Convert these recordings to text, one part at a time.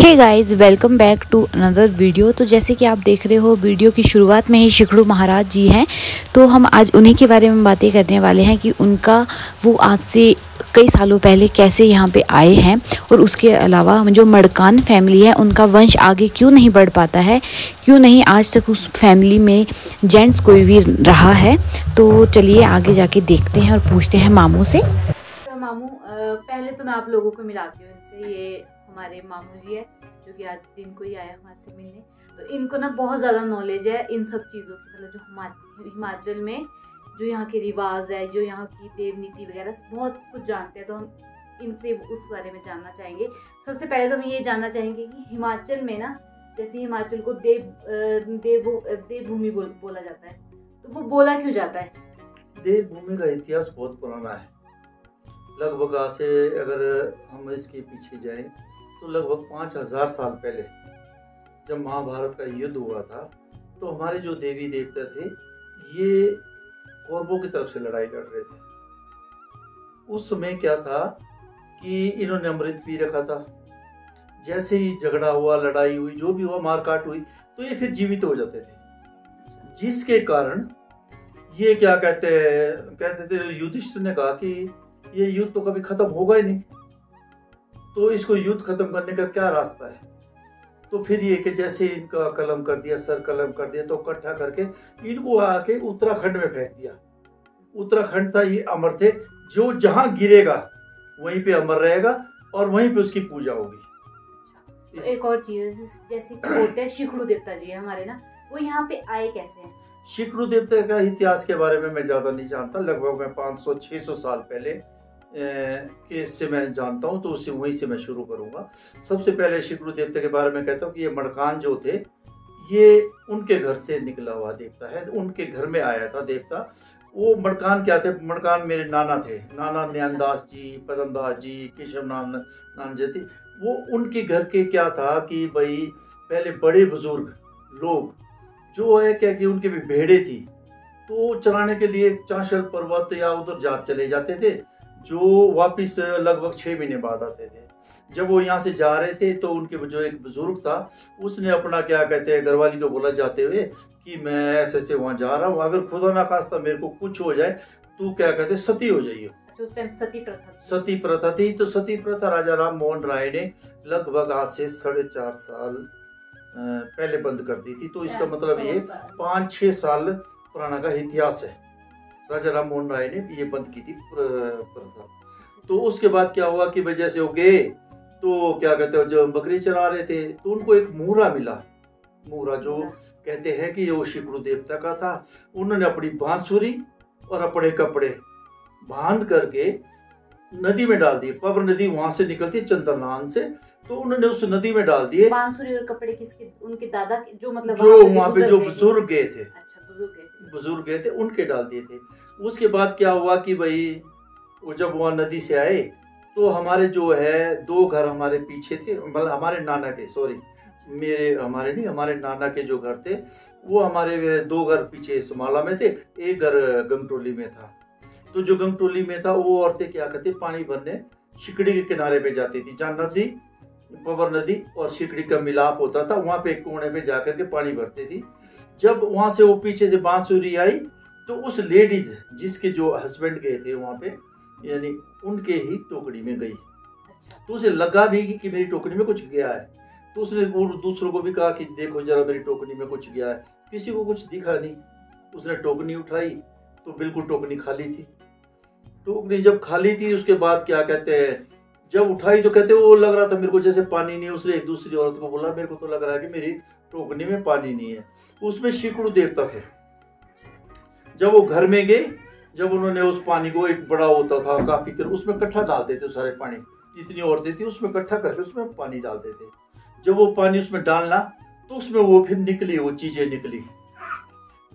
Hey guys, welcome back to another video. तो जैसे कि आप देख रहे हो, वीडियो की शुरुआत में ही शिखड़ू महाराज जी हैं। तो हम आज उन्हीं के बारे में बातें करने वाले हैं कि उनका वो आज से कई सालों पहले कैसे यहाँ पे आए हैं, और उसके अलावा जो मडकान फैमिली है उनका वंश आगे क्यों नहीं बढ़ पाता है, क्यों नहीं आज तक उस फैमिली में जेंट्स कोई भी रहा है। तो चलिए आगे जाके देखते हैं और पूछते हैं मामू से। तो मामू, पहले तो मैं आप लोगों को मिलाती हूँ इनसे। ये हमारे मामू जी है जो कि आज दिन को ही आया हमारे से मिलने। तो इनको ना बहुत ज़्यादा नॉलेज है इन सब चीज़ों की, मतलब जो हिमाचल में जो यहाँ के रिवाज है, जो यहाँ की देव नीति वगैरह बहुत कुछ जानते हैं। तो हम इनसे उस बारे में जानना चाहेंगे। सबसे पहले तो हम ये जानना चाहेंगे कि हिमाचल में ना, जैसे हिमाचल को देवभूमि बोला जाता है, तो वो बोला क्यों जाता है? देवभूमि का इतिहास बहुत पुराना है। लगभग आज से अगर हम इसके पीछे जाएं तो लगभग 5000 साल पहले जब महाभारत का युद्ध हुआ था, तो हमारे जो देवी देवता थे ये कौरवों की तरफ से लड़ाई लड़ रहे थे। उस समय क्या था कि इन्होंने अमृत पी रखा था। जैसे ही झगड़ा हुआ, लड़ाई हुई, जो भी हुआ, मारकाट हुई, तो ये फिर जीवित हो जाते थे। जिसके कारण ये क्या कहते थे, युधिष्ठिर ने कहा कि ये युद्ध तो कभी खत्म होगा ही नहीं, तो इसको युद्ध खत्म करने का क्या रास्ता है। तो फिर ये कि जैसे इनका कलम कर दिया, सर कलम कर दिया, तो इकट्ठा करके इनको आके उत्तराखंड में फेंक दिया। उत्तराखंड था, ये अमर थे, जो जहां गिरेगा वहीं पे अमर रहेगा और वहीं पे उसकी पूजा होगी। एक और चीज, जैसे बोलते हैं शिखड़ू देवता जी हमारे ना, वो यहाँ पे आए कैसे हैं? शिखड़ू देवता का इतिहास के बारे में मैं ज्यादा नहीं जानता। लगभग मैं 500-600 साल पहले के से मैं जानता हूँ, तो उसे वहीं से मैं शुरू करूंगा। सबसे पहले शिखड़ू देवता के बारे में कहता हूँ कि ये मडकान जो थे, ये उनके घर से निकला हुआ देवता है। उनके घर में आया था देवता। वो मडकान क्या थे? मडकान मेरे नाना थे, नाना ज्ञानदास जी, पदमदास जी, केशव नान जी थे। वो उनके घर के क्या था कि भाई पहले बड़े बुजुर्ग लोग जो है क्या कि उनके भी भेड़े थी, तो चराने के लिए चांशल पर्वत या उधर चले जाते थे, जो वापिस लगभग 6 महीने बाद आते थे। जब वो यहाँ से जा रहे थे तो उनके जो एक बुजुर्ग था, उसने अपना क्या कहते हैं घरवाली को बोला जाते हुए कि मैं ऐसे ऐसे वहाँ जा रहा हूँ, अगर खुदा ना खास्ता मेरे को कुछ हो जाए तो क्या कहते सती हो जाइए। उस टाइम सती प्रथा थी। तो सती प्रथा राजा राम मोहन राय ने लगभग आज से 4.5 साल पहले बंद कर दी थी। तो इसका मतलब ये 5-6 साल पुराना का इतिहास है। राजा राम मोहन राय ने ये बंद की थी प्रथा। तो उसके बाद क्या हुआ कि वजह से वो गए, तो क्या कहते हैं जब बकरी चरा रहे थे तो उनको एक मूरा मिला। मूरा जो कहते हैं कि वो शिखड़ू देवता का था। उन्होंने अपनी बांसुरी और अपने कपड़े बांध करके नदी में डाल दिए। पवर नदी वहां से निकलती है चंद्रनान से, तो उन्होंने उस नदी में डाल दिए। बांसुरी और कपड़े किसके? उनके दादा जो मतलब जो वहाँ पे जो बुजुर्ग गए थे, बुजुर्ग गए थे, उनके डाल दिए थे। उसके बाद क्या हुआ कि भाई वो जब वहाँ नदी से आए तो हमारे जो है 2 घर हमारे पीछे थे, मतलब हमारे नाना के, सॉरी हमारे नहीं, हमारे नाना के जो घर थे वो हमारे 2 घर पीछे समाला में थे, एक घर गंगटोली में था। तो जो गंगटोली में था वो औरतें क्या करती, पानी भरने शिकड़ी के किनारे पे जाती थी, जहाँ नदी, पवर नदी और शिकड़ी का मिलाप होता था, वहां पे एक कोने पे जाकर के पानी भरती थी। जब वहां से वो पीछे से बांसुरी आई तो उस लेडीज जिसके जो हस्बैंड गए थे वहां पे, यानी उनके ही टोकरी में गई। तो उसे लगा भी कि मेरी टोकरी में कुछ गया है। तो उसने दूसरों को भी कहा कि देखो जरा मेरी टोकरी में कुछ गया है। किसी को कुछ दिखा नहीं। उसने टोकनी उठाई तो बिल्कुल टोकनी खाली थी। टोकनी जब खाली थी उसके बाद क्या कहते हैं, जब उठाई तो कहते वो लग रहा था मेरे को जैसे पानी नहीं है। उसने एक दूसरी औरत को बोला मेरे को तो लग रहा है कि मेरी टोकनी में पानी नहीं है। उसमें शिखड़ू देवता थे। जब वो घर में गए, जब उन्होंने उस पानी को, एक बड़ा होता था काफी कर, उसमें इकट्ठा डालते थे सारे पानी, जितनी औरतें थी उसमें इकट्ठा करके उसमें पानी डालते थे। जब वो पानी उसमें डालना तो उसमें वो फिर निकली, वो चीजें निकली।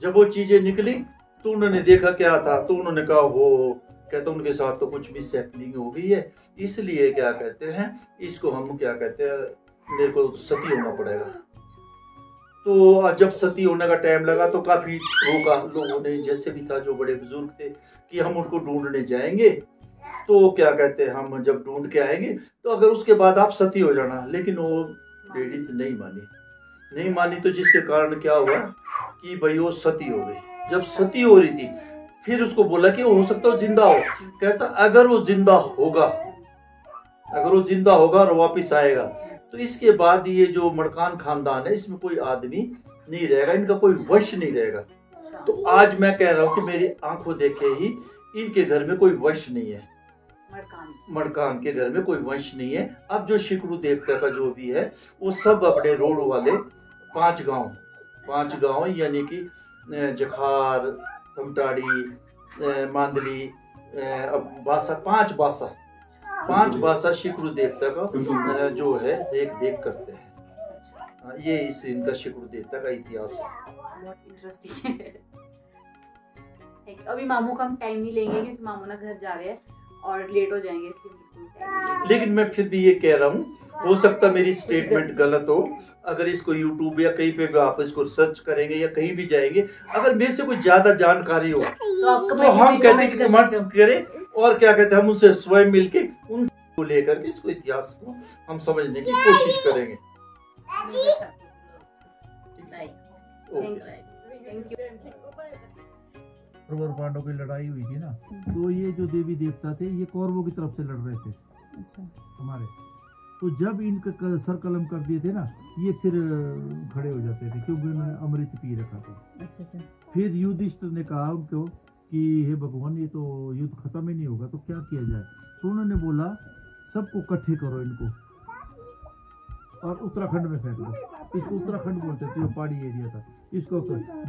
जब वो चीजें निकली तो उन्होंने देखा क्या था, तो उन्होंने कहा हो, कहते उनके साथ तो कुछ भी सेटलिंग हो गई है, इसलिए क्या कहते हैं इसको हम क्या कहते हैं, मेरे को सती होना पड़ेगा। तो जब सती होने का टाइम लगा तो काफी रोका लोगों ने, जैसे भी था जो बड़े बुजुर्ग थे, कि हम उनको ढूंढने जाएंगे। तो क्या कहते हैं हम जब ढूंढ के आएंगे तो अगर उसके बाद आप सती हो जाना। लेकिन वो लेडीज नहीं मानी तो जिसके कारण क्या हुआ कि भाई वो सती हो गई। जब सती हो रही थी फिर उसको बोला कि हो सकता है जिंदा हो। कहता अगर वो जिंदा होगा और वापिस आएगा तो इसके बाद ये जो मड़कान खानदान है इसमें कोई आदमी नहीं रहेगा, इनका कोई वश नहीं रहेगा। तो आज मैं कह रहा हूँ कि मेरी आंखों देखे ही इनके घर में कोई वश नहीं है, मड़कान के घर में कोई वंश नहीं है। अब जो शिकरू देवता का जो भी है वो सब अपने रोड वाले 5 गांव यानी कि जखार, तमटाड़ी, मांदली, बासा, 5 बासा शिकरू देवता का जो है देख करते हैं। ये इस इनका शिकरू देवता का इतिहास है। बहुत इंटरेस्टिंग है। अभी मामू का हम टाइम नहीं लेंगे क्योंकि मामू ना घर जा रहे हैं और लेट हो जाएंगे, इसलिए लेकिन मैं फिर भी ये कह रहा हूँ, हो सकता मेरी स्टेटमेंट गलत हो। अगर इसको यूट्यूब या कहीं पे भी आप इसको सर्च करेंगे या कहीं भी जाएंगे, अगर मेरे से कोई ज्यादा जानकारी हो तो हम कहते हैं कि कमेंट्स करें और क्या कहते हैं हम उनसे स्वयं मिलके उनको लेकर के इसको इतिहास को हम समझने की कोशिश करेंगे। और पांडव की लड़ाई हुई थी ना, तो ये जो देवी देवता थे ये कौरवों की तरफ से लड़ रहे थे हमारे। तो जब इनका सर कलम कर दिए थे ना, ये फिर खड़े हो जाते थे क्योंकि उन्होंने अमृत पी रखा था। फिर युधिष्ठिर ने कहा उनको कि हे भगवान ये तो युद्ध खत्म ही नहीं होगा, तो क्या किया जाए। तो उन्होंने बोला सबको इकट्ठे करो इनको और उत्तराखंड में फेंक दो। इसको उत्तराखंड बोलते थे, जो पहाड़ी एरिया था। इसको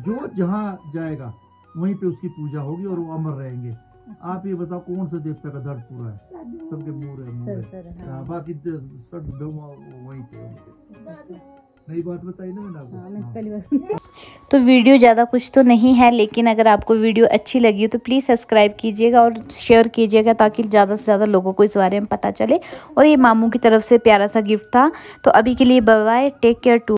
जो जहाँ जाएगा वहीं पे उसकी पूजा होगी और वो अमर रहेंगे। आप ये बताओ कौन सा देवता का दर्द पूरा है? सबके मुंह बाकी वहीं पे। नई बात बताई ना मैंने आपको। तो वीडियो ज़्यादा कुछ तो नहीं है, लेकिन अगर आपको वीडियो अच्छी लगी हो तो प्लीज़ सब्सक्राइब कीजिएगा और शेयर कीजिएगा ताकि ज़्यादा से ज़्यादा लोगों को इस बारे में पता चले। और ये मामू की तरफ से प्यारा सा गिफ्ट था। तो अभी के लिए bye bye, take care to.